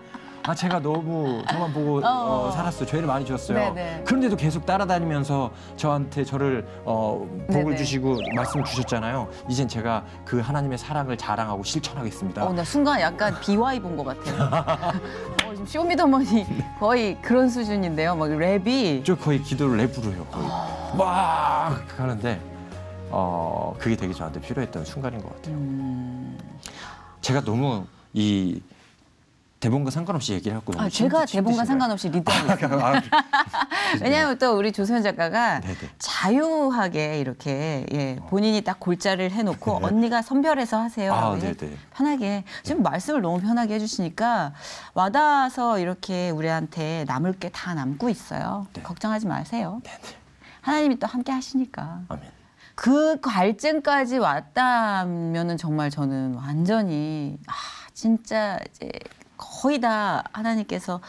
제가 너무 저만 보고 살았어요. 죄를 많이 지었어요. 네네. 그런데도 계속 따라다니면서 저를 복을 네네. 주시고 말씀 주셨잖아요. 이젠 제가 그 하나님의 사랑을 자랑하고 실천하겠습니다. 나 순간 약간 BY 본 것 같아요. 지금 쇼미더머니 거의 그런 수준인데요. 막 랩이. 저 거의 기도를 랩으로 해요. 거의. 막 하는데 그게 되게 저한테 필요했던 순간인 것 같아요. 제가 너무 이 대본과 상관없이 얘기를 하고 너무 제가 대본과 상관없이 리드하고 있어요. 왜냐하면 또 우리 조소연 작가가 자유하게 이렇게 본인이 딱 골자를 해놓고 언니가 선별해서 하세요. 편하게. 지금 말씀을 너무 편하게 해주시니까 와닿아서 이렇게 우리한테 남을 게 다 남고 있어요. 걱정하지 마세요. 하나님이 또 함께 하시니까. 아멘. 그 갈증까지 왔다면은 정말 저는 완전히 진짜 이제 거의 다 하나님께서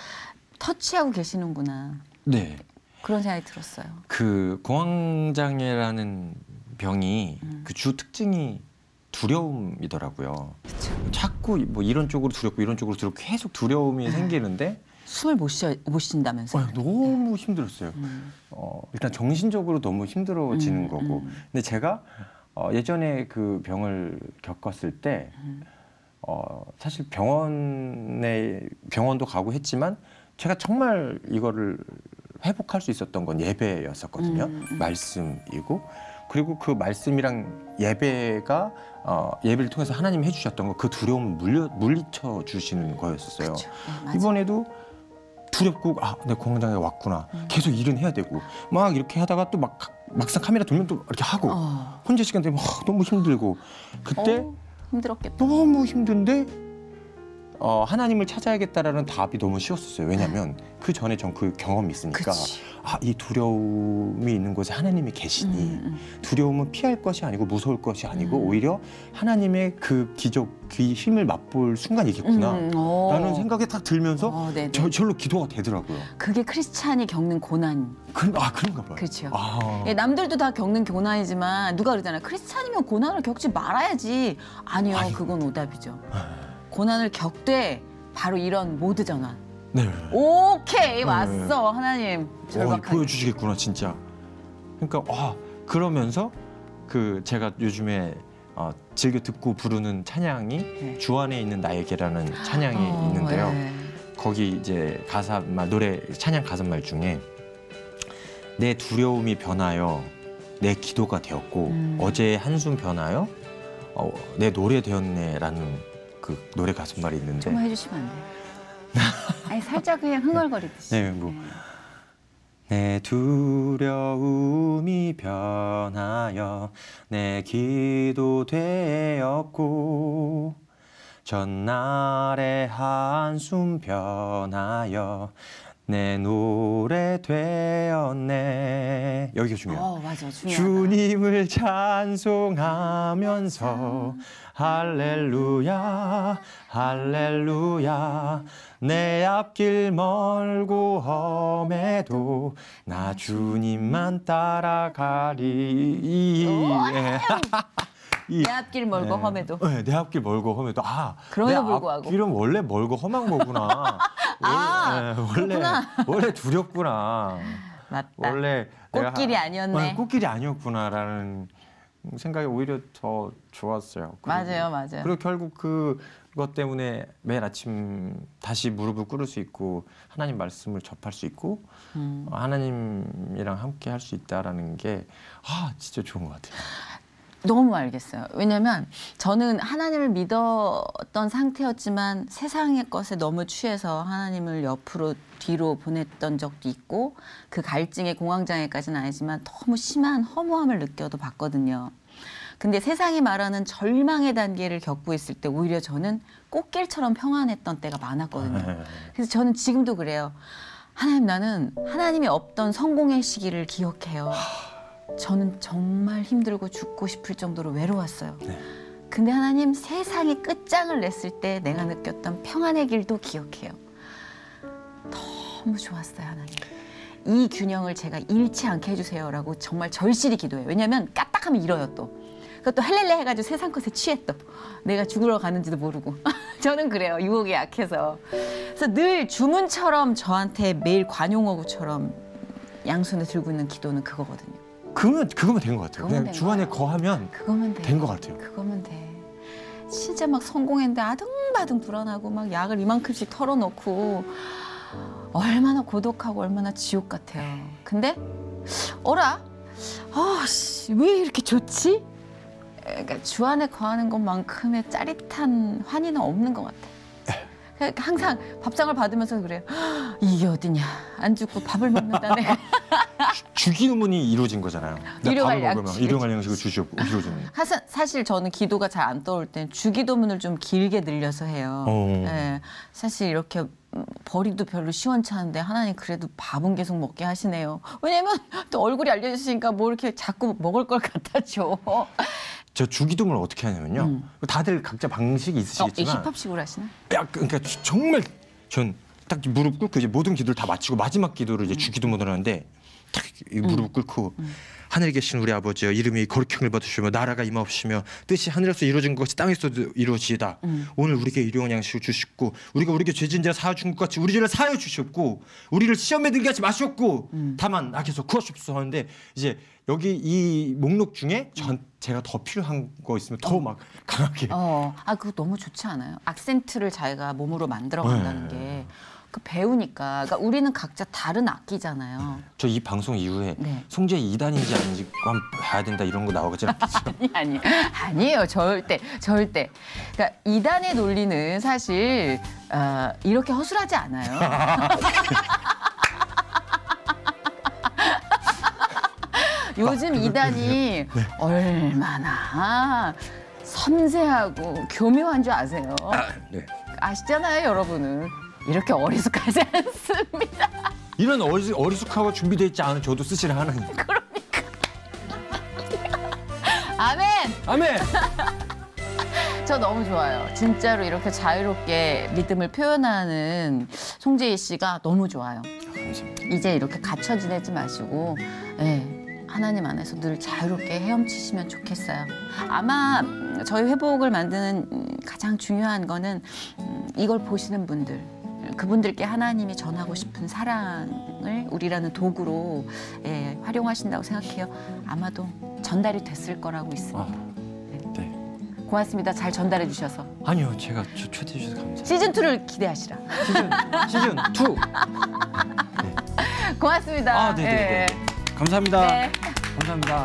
터치하고 계시는구나. 네. 그런 생각이 들었어요. 그 공황장애라는 병이 그 주 특징이 두려움이더라고요. 그쵸. 자꾸 뭐 이런 쪽으로 두렵고 이런 쪽으로 두렵고 계속 두려움이 생기는데 숨을 못 쉰다면서요? 너무 힘들었어요. 일단 정신적으로 너무 힘들어지는 거고. 근데 제가 예전에 그 병을 겪었을 때 사실 병원도 가고 했지만 제가 정말 이거를 회복할 수 있었던 건 예배였었거든요. 말씀이고 그리고 그 말씀이랑 예배가 예배를 통해서 하나님이 해주셨던 거 그 두려움을 물리쳐 주시는 거였었어요. 그쵸. 네, 이번에도 두렵고 내 공황장애가 왔구나. 계속 일은 해야 되고 막 이렇게 하다가 또 막상 카메라 돌면 또 이렇게 하고 혼자 시간 되면 너무 힘들고 그때 힘들었겠다. 너무 힘든데 하나님을 찾아야겠다라는 답이 너무 쉬웠었어요. 왜냐하면 그 전에 전 그 경험이 있으니까 이 두려움이 있는 곳에 하나님이 계시니 두려움은 피할 것이 아니고 무서울 것이 아니고 오히려 하나님의 그 기적, 그 힘을 맛볼 순간이겠구나 라는 생각이 딱 들면서 절로 기도가 되더라고요. 그게 크리스찬이 겪는 고난. 그런가 봐요. 그렇죠. 남들도 다 겪는 고난이지만 누가 그러잖아요. 크리스찬이면 고난을 겪지 말아야지. 아니요. 그건 오답이죠. 고난을 겪되 바로 이런 모드 전환. 네. 오케이 왔어 하나님. 절박하게. 보여주시겠구나 진짜. 그러니까 그러면서 그 제가 요즘에 즐겨 듣고 부르는 찬양이 주 안에 있는 나에게라는 찬양이 있는데요. 거기 이제 찬양 가사말 중에 내 두려움이 변하여 내 기도가 되었고 어제의 한숨 변하여 내 노래 되었네라는 그 노래 가사말이 있는데 좀 해주시면 안 돼요? 아니 살짝 그냥 흥얼거리듯이. 내 두려움이 변하여 내 기도 되었고 전날의 한숨 변하여 내 노래 되었네. 여기가 중요해요. 맞아, 중요하다. 주님을 찬송하면서 할렐루야 할렐루야 내 앞길 멀고 험해도 나 주님만 따라가리. 내 앞길 멀고 험해도. 네, 내 앞길 멀고 험해도 그럼에도 내 불구하고. 앞길은 원래 멀고 험한 거구나. 원래 두렵구나. 맞다. 원래 꽃길이 아니었네. 꽃길이 아니었구나라는 생각이 오히려 더 좋았어요. 맞아요. 그리고 결국 그것 때문에 매일 아침 다시 무릎을 꿇을 수 있고 하나님 말씀을 접할 수 있고 하나님이랑 함께 할 수 있다라는 게 진짜 좋은 것 같아요. 너무 알겠어요. 왜냐면 저는 하나님을 믿었던 상태였지만 세상의 것에 너무 취해서 하나님을 옆으로 뒤로 보냈던 적도 있고 그 갈증의 공황장애까지는 아니지만 너무 심한 허무함을 느껴도 봤거든요. 근데 세상이 말하는 절망의 단계를 겪고 있을 때 오히려 저는 꽃길처럼 평안했던 때가 많았거든요. 그래서 저는 지금도 그래요. 하나님, 나는 하나님이 없던 성공의 시기를 기억해요. 저는 정말 힘들고 죽고 싶을 정도로 외로웠어요. 근데 하나님 세상이 끝장을 냈을 때 내가 느꼈던 평안의 길도 기억해요. 너무 좋았어요, 하나님. 이 균형을 제가 잃지 않게 해주세요라고 정말 절실히 기도해요. 왜냐하면 까딱하면 잃어요 또. 그것도 헬렐레 해가지고 세상 것에 취해 또. 내가 죽으러 가는지도 모르고. 저는 그래요. 유혹에 약해서. 그래서 늘 주문처럼 저한테 매일 관용어구처럼 양손에 들고 있는 기도는 그거거든요. 그거면 된 것 같아요. 그냥 주 안에 거하면 그거면 된 것 같아요. 그거면 돼. 진짜 막 성공했는데 아등바등 불안하고 막 약을 이만큼씩 털어놓고 얼마나 고독하고 얼마나 지옥 같아요. 근데 왜 이렇게 좋지? 그러니까 주 안에 거하는 것만큼의 짜릿한 환희는 없는 것 같아. 그러니까 항상 밥상을 받으면서 그래요. 이게 어디냐? 안 죽고 밥을 먹는다 내가. 주기도문이 이루어진 거잖아요. 일용할 밥을 먹으면 양식. 일용할 양식을 주시고 이루어지는. 사실 저는 기도가 잘 안 떠올 땐 주기도문을 좀 길게 늘려서 해요. 네, 사실 이렇게 버리도 별로 시원찮은데 하나님 그래도 밥은 계속 먹게 하시네요. 왜냐면 또 얼굴이 알려주시니까 뭐 이렇게 자꾸 먹을 걸 갖다 줘. 저 주기도문을 어떻게 하냐면요. 다들 각자 방식이 있으시겠지만 힙합식으로 하시나? 그러니까 정말 전 딱 무릎 꿇고 이제 모든 기도를 다 마치고 마지막 기도를 이제 주기도문을 하는데 딱 무릎 꿇고 하늘에 계신 우리 아버지여 이름이 거룩형을 받으시며 나라가 임하옵시며 뜻이 하늘에서 이루어진 것이 땅에서도 이루어지이다. 오늘 우리에게 일용할 양식을 주시고 우리가 우리에게 죄진 자를 사하여 준 것 같이 우리 죄를 사하여 주셨고 우리를 시험에 들게 하지 마시옵고 다만 악에서 구하시옵소서 하는데 이제 여기 이 목록 중에 제가 더 필요한 거 있으면 더 막 강하게. 그거 너무 좋지 않아요? 악센트를 자기가 몸으로 만들어 간다는 게. 그 배우니까. 그러니까 우리는 각자 다른 악기잖아요. 저 이 방송 이후에 네. 송재 2단인지 아닌지 한번 봐야 된다 이런 거 나오겠죠? 아니에요. 절대. 그러니까 이단의 논리는 사실 이렇게 허술하지 않아요. 요즘 이단이 얼마나 섬세하고 교묘한 줄 아세요? 네. 아시잖아요, 여러분은. 이렇게 어리숙하지 않습니다. 이런 어리숙하고 준비되어 있지 않은 저도 쓰시는 하나님. 그러니까. 아멘! 아멘! 저 너무 좋아요. 진짜로 이렇게 자유롭게 믿음을 표현하는 송재희 씨가 너무 좋아요. 감사합니다. 이제 이렇게 갇혀 지내지 마시고 하나님 안에서 늘 자유롭게 헤엄치시면 좋겠어요. 아마 저희 회복을 만드는 가장 중요한 거는 이걸 보시는 분들, 그분들께 하나님이 전하고 싶은 사랑을 우리라는 도구로 활용하신다고 생각해요. 아마도 전달이 됐을 거라고 있습니다. 네. 고맙습니다. 잘 전달해 주셔서. 아니요, 제가 초대해 주셔서 감사합니다. 시즌2를 기대하시라. 시즌 2. 고맙습니다. 네네. 감사합니다. 네. 감사합니다.